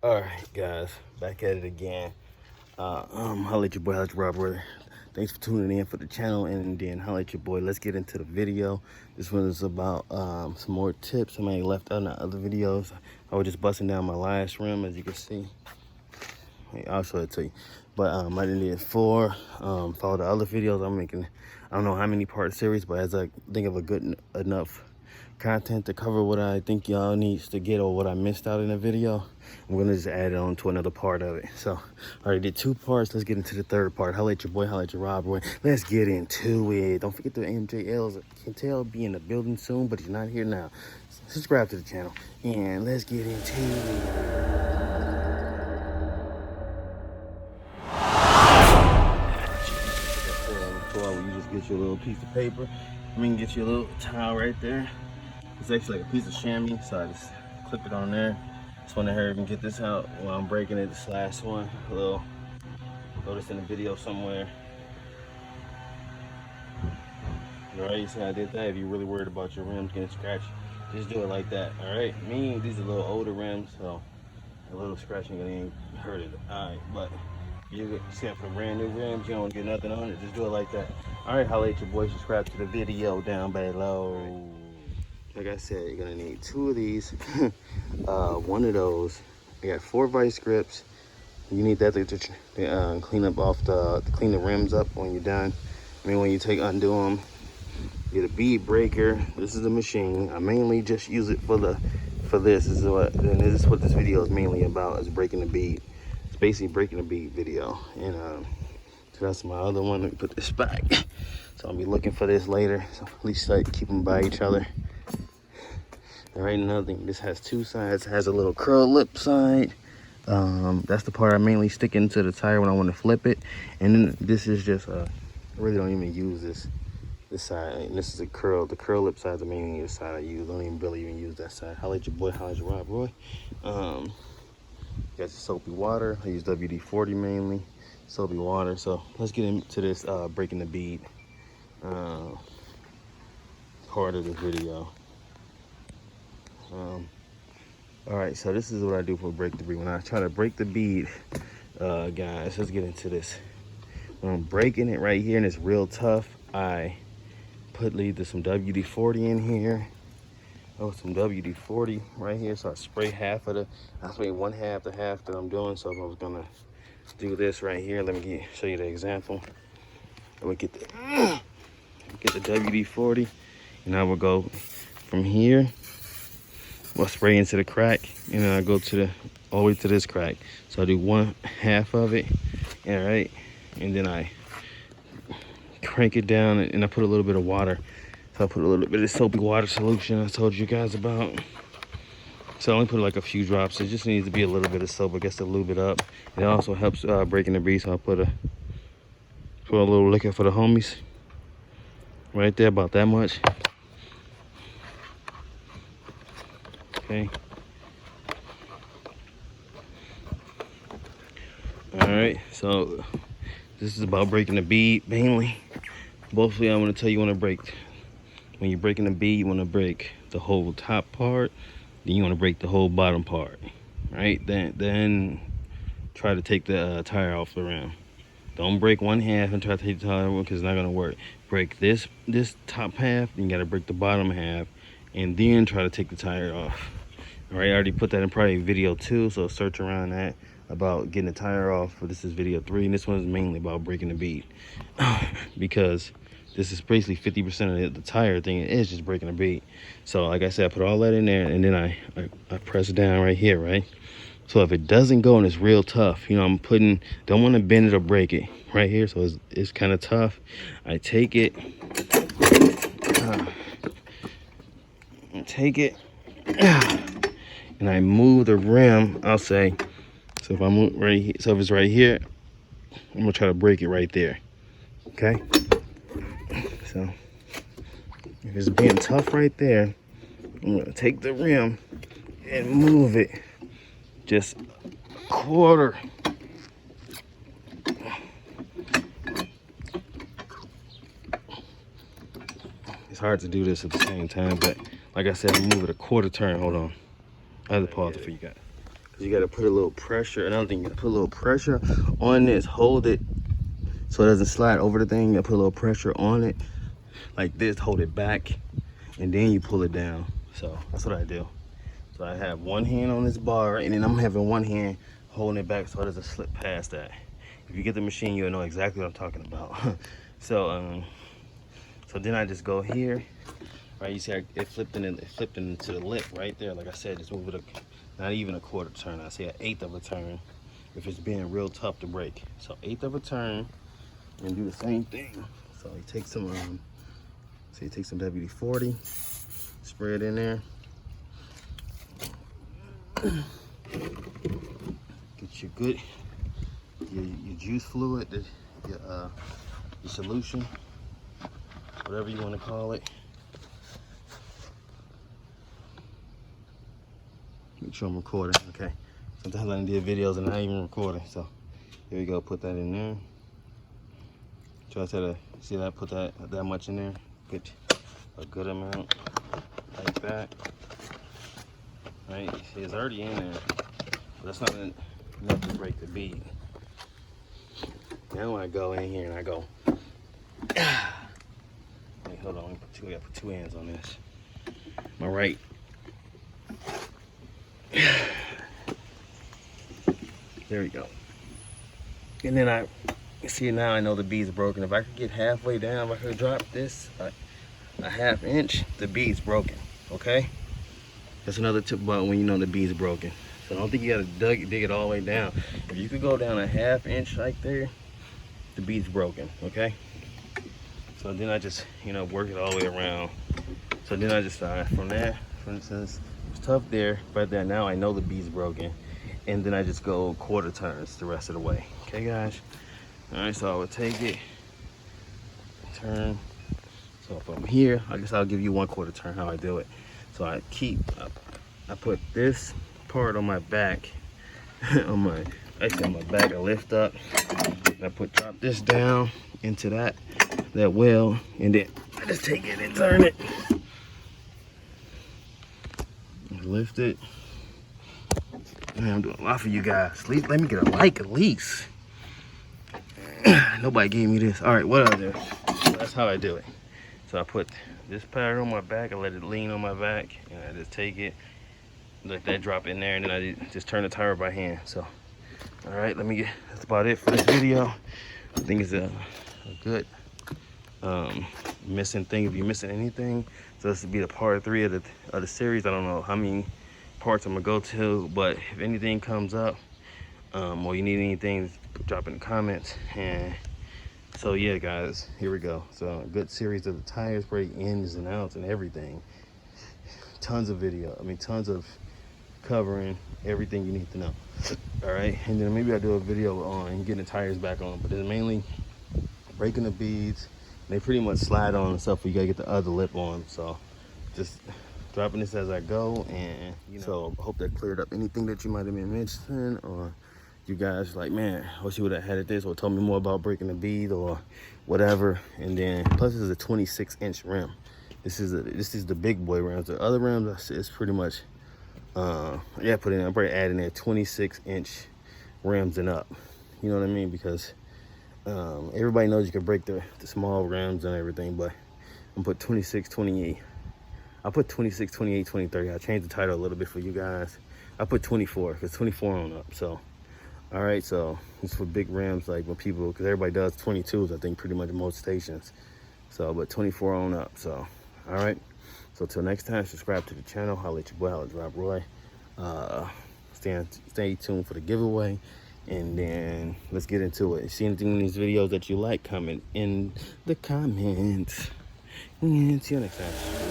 All right, guys, back at it again. Holla at your boy, holla at your Robert. Thanks for tuning in for the channel, and then holla at your boy. Let's get into the video. This one is about some more tips somebody left out in the other videos. I was just busting down my last rim, as you can see. I'll show it to you. But I did 4. Follow the other videos I'm making. I don't know how many part series, but as I think of a good enough content to cover what I think y'all needs to get or what I missed out in the video, I'm gonna just add it on to another part of it. So I already did 2 parts. Let's get into the 3rd part. Holla at your boy, holla at your Rob boy. Let's get into it. Don't forget the MJLs. I can tell be in the building soon, but he's not here now. Subscribe to the channel and let's get into it. You just get you a little piece of paper. Get you a little towel right there. It's actually like a piece of chamois, so I just clip it on there. Just want to hurry and get this out while I'm breaking it. This last one, a little, throw this in the video somewhere. All right, you see I did that. If you're really worried about your rims getting scratched, just do it like that. All right, these are a little older rims, so a little scratching ain't hurt it. All right, but you set for brand new rims, you don't want to get nothing on it, just do it like that. All right, holla at your boy, subscribe to the video down below. Like I said, you're gonna need 2 of these, 1 of those. I got 4 vice grips. You need that to clean up to clean the rims up when you're done. When you undo them. Get a bead breaker. This is the machine. I mainly just use it for this. This is what this video is mainly about, is breaking the bead. It's basically breaking the bead video. And so that's my other one. Let me put this back. So I'll be looking for this later. So at least keep them by each other. All right, another thing, this has 2 sides. It has a little curl lip side. That's the part I mainly stick into the tire when I want to flip it. And then this is just, I really don't even use this side. And this is the curl lip side is the main side I use. I don't even really use that side. Holla at your boy, holla at your Rob Roy. Got the soapy water. I use WD-40 mainly, soapy water. So let's get into this breaking the bead part of the video. All right, so this is what I do for break the bead. When I try to break the bead, guys, let's get into this. When I'm breaking it right here and it's real tough, I put some WD-40 in here. Some WD-40 right here. So I spray I spray 1/2 the half that I'm doing. So if I was gonna do this right here, let me show you the example. I would get the WD-40, and I will go from here. We'll spray into the crack, and then I go all the way to this crack. So I do 1/2 of it, all right, and then I crank it down, and I put a little bit of water. So I put a little bit of soapy water solution I told you guys about. So I only put like a few drops. It just needs to be a little bit of soap, I guess, to lube it up. It also helps breaking the bead. So I put a little liquor for the homies right there, about that much. Okay. All right, so this is about breaking the bead mainly. Mostly I want to tell you, when you're breaking the bead, you want to break the whole top part, then you want to break the whole bottom part, right? Then try to take the tire off the rim. Don't break 1/2 and try to take the tire off, because it's not gonna work. Break this top half, then you gotta break the bottom half, and then try to take the tire off. All right, I already put that in probably video 2, so search around that about getting the tire off. But this is video 3, and this one is mainly about breaking the bead because this is basically 50% of the tire thing. It is just breaking the bead. So like I said, I put all that in there, and then I press it down right here, right? So if it doesn't go and it's real tough, don't want to bend it or break it right here. So it's kind of tough. I take it, and I move the rim, I'll say. So if I move right here, so if it's right here, I'm gonna try to break it right there. Okay. So if it's being tough right there, I'm gonna take the rim and move it just a quarter. It's hard to do this at the same time, but like I said, move it a quarter turn. Hold on. I have to pause it for you guys. You gotta put a little pressure. Another thing, you gotta put a little pressure on this. Hold it so it doesn't slide over the thing. You gotta put a little pressure on it like this. Hold it back, and then you pull it down. So that's what I do. So I have one hand on this bar, and then I'm having one hand holding it back so it doesn't slip past that. If you get the machine, you'll know exactly what I'm talking about. So then I just go here, right? You see it flipped into the lip right there. Like I said, just move it not even a quarter turn. I say an eighth of a turn if it's being real tough to break. So eighth of a turn, and do the same thing. So you take some WD-40, spray it in there. Get your good, your juice fluid, your solution, whatever you want to call it. Make sure I'm recording, okay? Sometimes I did videos and not even recording, so here we go. Put that in there. Try to see that. Put that much in there. Get a good amount like that. Right? See, it's already in there, but that's not enough to break the bead. Now I go in here and I go. Wait, hold on. I gotta put two hands on this. My right. There we go. And then I see, now I know the bead's broken. If I could get halfway down, if I could drop this a half inch, the bead's broken. Okay? That's another tip about when you know the bead's broken. So I don't think you gotta dig it all the way down. If you could go down a half inch like there, the bead's broken. Okay? So then I just, work it all the way around. So then I just from there, for instance, it's tough there, but then now I know the bead's broken. And then I just go quarter turns the rest of the way. Okay, guys? All right, so I would take it, turn. So from here, I guess I'll give you 1/4 turn how I do it. So I put this part on my back, on my back, I lift up. I drop this down into that well, and then I just take it and turn it. Lift it. Man, I'm doing a lot for you guys. Let me get a like at least. Nobody gave me this. All right, what other? So that's how I do it. So I put this pad on my back, I let it lean on my back, and I just take it, let that drop in there, and then I just turn the tire by hand. So, all right, that's about it for this video. I think it's a good missing thing. If you're missing anything, so this will be the part 3 of the series. I don't know how many parts I'm gonna go to, but if anything comes up, or you need anything, drop in the comments. And so yeah, guys, here we go. So a good series of the tires break, ins and outs and everything. Tons of video, tons of covering everything you need to know. All right, and then maybe I'll do a video on getting the tires back on, but it's mainly breaking the beads. They pretty much slide on and stuff, but you gotta get the other lip on. So just dropping this as I go, and so I hope that cleared up anything that you might have been mentioning, or you guys like, man, I wish you would have had this, or told me more about breaking the bead or whatever. And then plus this is a 26-inch rim. This is the big boy rims. The other rims is pretty much I'm probably adding there 26-inch rims and up. You know what I mean? Because everybody knows you can break the small rims and everything, but I'm put 26, 28. I put 26, 28, 20, 30. I changed the title a little bit for you guys. I put 24 because 24 on up. So, all right. So it's for big rims, like when people, because everybody does 22s, I think pretty much most stations. So, but 24 on up. So, all right. So till next time, subscribe to the channel. Holla at your boy, Holla Drop Roy. Stay tuned for the giveaway. And then let's get into it. See anything in these videos that you like, comment in the comments. And see you next time.